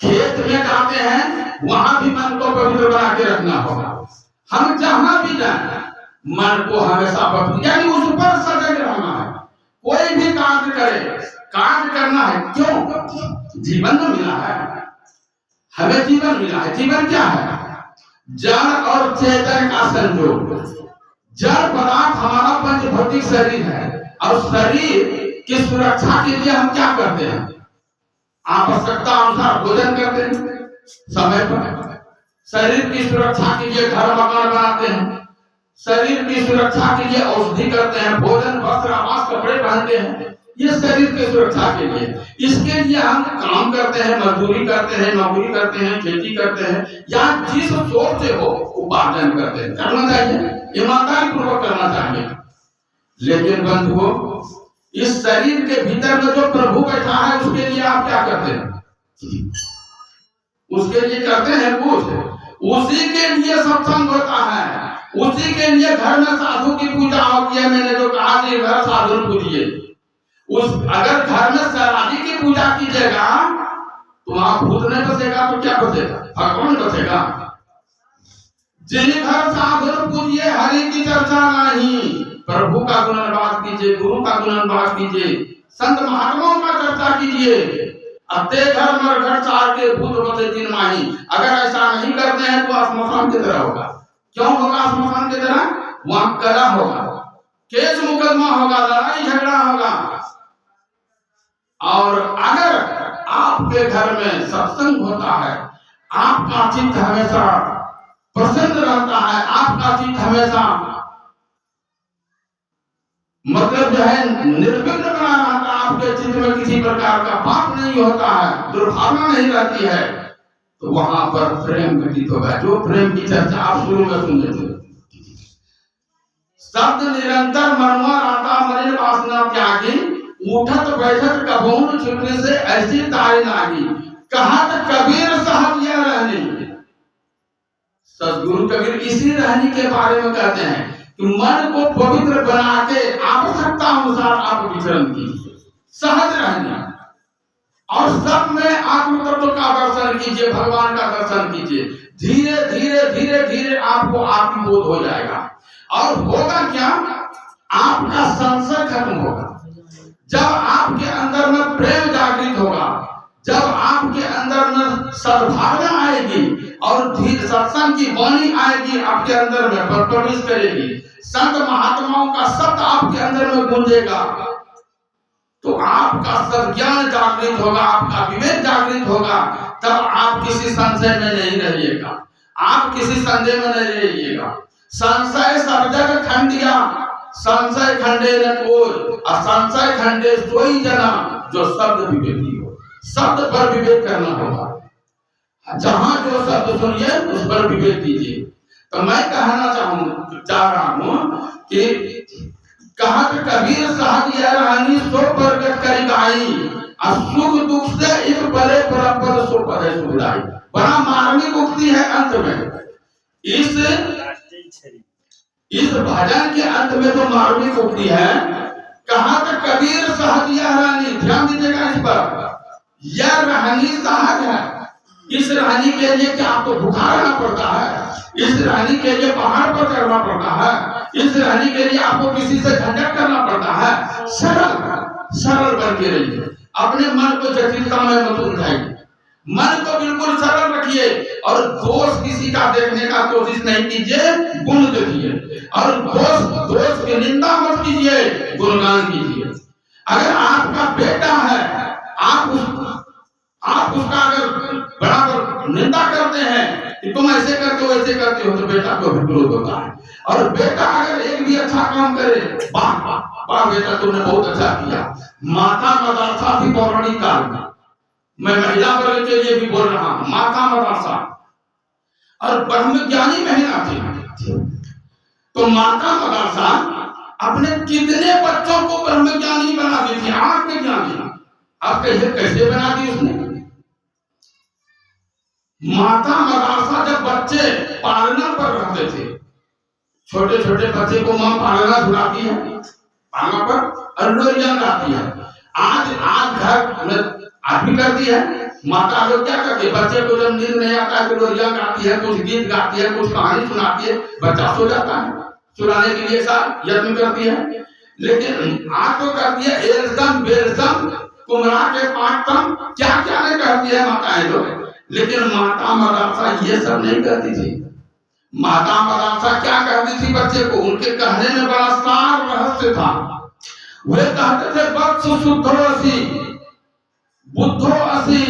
खेत में जाते हैं वहां भी मन को पवित्र बना के रखना होगा। हम जहां भी जाए मन को हमेशा पवित्र, यानी उस पर सजग रहना है। कोई भी कार्य करे, कार्य करना है क्यों? जीवन तो मिला है, हमें जीवन मिला है। जीवन क्या है? जड़ और चेतन का संयोग। जड़ पदार्थ हमारा पंचभौतिक शरीर है और शरीर की सुरक्षा के लिए हम क्या करते हैं? आवश्यकता अनुसार भोजन करते हैं समय पर, शरीर की सुरक्षा के लिए घर मकान बनाते हैं, शरीर की सुरक्षा के लिए औषधि करते हैं, भोजन वस्त्र आवास कपड़े पहनते हैं, ये शरीर की सुरक्षा के लिए। इसके लिए हम काम करते हैं, मजदूरी करते हैं, नौकरी करते हैं, खेती करते हैं, या जिस सोच से हो उपार्जन करते हैं। करना चाहिए, ईमानदारी पूर्वक करना चाहिए। लेकिन बंधुओं, इस शरीर के भीतर में जो प्रभु बैठा है उसके लिए आप क्या करते हैं? उसके लिए करते हैं कुछ। उसी के लिए सत्संग होता है, उसी के लिए घर में साधु की पूजा होती है। मैंने जो कहा कि घर साधु पूजिए, उस अगर घर में सराजी की पूजा कीजिएगा तो वहां भूत नहीं बसेगा तो क्या बसेगा? भगवान बसेगा। जिन घर साधु पूजिए हरि की चर्चा नहीं, प्रभु का गुणगान कीजिए, गुरु का गुणगान कीजिए, संत महात्माओं का चर्चा कीजिए। अते घर मर घर चार के भूत बसे तीन माही। अगर ऐसा नहीं करते हैं तो श्मशान की तरह होगा। क्यों होगा श्मशान की तरह? वहां कलह होगा, केस मुकदमा होगा, लड़ाई झगड़ा होगा। और अगर आपके घर में सत्संग होता है, आपका चित्त हमेशा प्रसन्न रहता है, आपका चित्त हमेशा मतलब जो है निर्विघ्न बना रहता है, आपके चित्त में किसी प्रकार का पाप नहीं होता है, दुर्भावना नहीं रहती है, तो वहां पर प्रेम घटित होगा। जो प्रेम की चर्चा आप शुरू में सुन लेते हो, शब्द निरंतर मनवा राता मलिन वासना त्यागी, उठत बैठत कबून छुटने से ऐसी तारी लागी। कहत कबीर साहब यह रहनी, सदगुरु कबीर इसी रहनी के बारे में कहते हैं कि मन को पवित्र बना के आवश्यकता अनुसार आप विचरण कीजिए, सहज रहना, और सब में आत्म तत्व का दर्शन कीजिए, भगवान का दर्शन कीजिए। धीरे धीरे धीरे धीरे आपको आत्मबोध हो जाएगा। और होगा क्या? आपका संशय खत्म होगा। जब आपके अंदर में प्रेम जागृत होगा, जब आपके अंदर में सद्भावना आएगी और धीरे सत्संग की वाणी आएगी, आपके अंदर में प्रवेश करेगी, संत महात्माओं का शब्द आपके अंदर में गूंजेगा, तो आपका सद्ज्ञान जागृत होगा, आपका विवेक जागृत होगा। तब आप किसी संशय में नहीं रहिएगा, आप किसी संदेह में नहीं रहिएगा। संशय सब जग खंडिया, संशय खंडे न कोई, असंशय खंडे सोई जना जो शब्द विवेकी हो। शब्द पर विवेक करना होगा, जहां जो शब्द सुनिए उस पर विवेक कीजिए। तो मैं कहना चाह रहा हूं कि कहत कबीर साहब यह रहनी सो प्रगट करी गाई, सुख दुख से एक बड़े परपद सो पदे सुखदाई। बड़ा मार्मिक उक्ति है अंत में। इस भजन के अंत में तो मार्मिक उक्ति है, कहत कबीर साहब यह रहनी, ध्यान दीजिएगा इस पर, यह रहनी साहब है। इस रहनी के लिए क्या आपको भूखा रहना पड़ता है? इस रहनी के लिए पहाड़ पर चढ़ना पड़ता है? इस रहनी के लिए आपको किसी से झंझट करना पड़ता है? सरल बन के रहिए, अपने मन को जटिलता में मत उलझाइए, मन को बिल्कुल सरल रखिए और दोष किसी का देखने का कोशिश नहीं कीजिए, गुण देखिए। और दोष की निंदा मत कीजिए, गुणगान कीजिए। अगर आपका बेटा है, आप उसका अगर बराबर निंदा करते हैं कि तुम ऐसे करते हो तो बेटा को विरोध होता है। और बेटा अगर एक भी अच्छा काम करे, वाह बेटा तुमने बहुत अच्छा किया। माता मदरसा थी पौराणिक काल में, मैं महिला वर्ग के लिए भी बोल रहा हूं, माता मदरसा और ब्रह्मज्ञानी महिला थी। तो माता मदरसा अपने कितने बच्चों को ब्रह्मज्ञानी बना दी थी, आत्मज्ञानी। आप कैसे बना दी उसने? माता मदरसा जब बच्चे पालना पर रहते थे, छोटे छोटे बच्चे को मां पालना झुलाती है पालना पर और लोरियां गाती है। आज घर में आज भी करती है माता लोग। क्या करती है, बच्चे को जब नींद नहीं आता है तो लोरियां गाती है, कुछ गीत गाती है, कुछ कहानी सुनाती है, बच्चा सो जाता है, सुनाने के लिए साथ यत्न करती है। लेकिन आज तो करती है एलदम बेलदम कुमरा के पाठतम, क्या क्या नहीं कहती है माताएं लोग। लेकिन माता मदरसा ये सब नहीं कहती थी। माता मदरसा क्या कहती थी बच्चे को, उनके कहने में बड़ा सार रहस्य था। वे कहते थे वत्स शुद्धो असि बुद्धो असि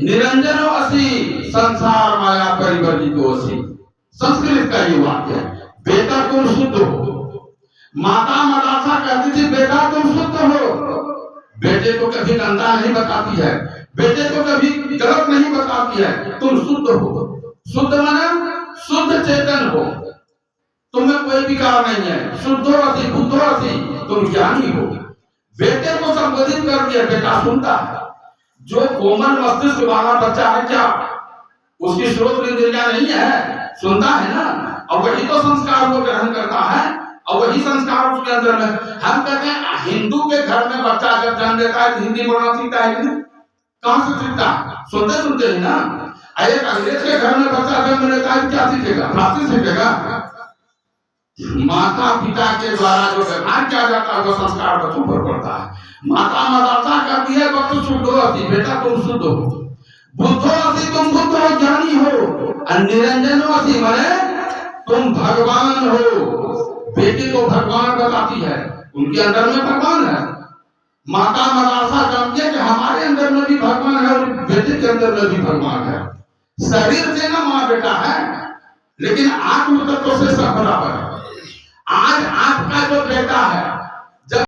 निरंजनो असि संसार माया परिवर्तितो असि। संस्कृत का ये वाक्य है। बेटा तुम शुद्ध हो। माता मदरसा कहती थी बेटा तुम शुद्ध हो। बेटे को कभी गंदा नहीं बताती है, बेटे को कभी गलत नहीं बताती है, तुम शुद्ध हो। शुद्ध माने शुद्ध चेतन हो, तुम्हें कोई विकार नहीं है। शुद्धो असि बुद्धो असि, तुम ज्ञानी हो। बेटे को संबोधित कर दिया, बेटा सुनता है। जो कोमल मस्तिष्क वाला बच्चा है क्या उसकी श्रोत्र इंद्रियां नहीं है, सुनता है ना, और वही तो संस्कार को ग्रहण करता है और वही संस्कार उसके अंदर में। हम कहते हैं हिंदू के घर में बच्चा जब जन्म लेता है हिंदी बोलना सीखता है कि नहीं? कहां से सीखता है? सुनते सुनते ही ना। एक अंग्रेज के घर में बच्चा जन्म लेता है क्या सीखेगा? फारसी सीखेगा। माता पिता के द्वारा जो व्यवहार किया जाता है वो संस्कार बच्चों पर पड़ता है। माता मदरसा कहती है बच्चों शुद्ध हो, बेटा तुम शुद्ध हो। बुद्धो असि तुम बुद्ध हो, ज्ञानी हो। निरंजनो असि माने तुम भगवान हो। बेटी को भगवान बताती है, उनके अंदर में भगवान है। माता मदरसा जानती है कि हमारे अंदर में भी भगवान है और बेटे के अंदर में भी भगवान है। शरीर से ना माँ बेटा है, लेकिन आत्म तत्व से सब बराबर है। आज आपका जो बेटा है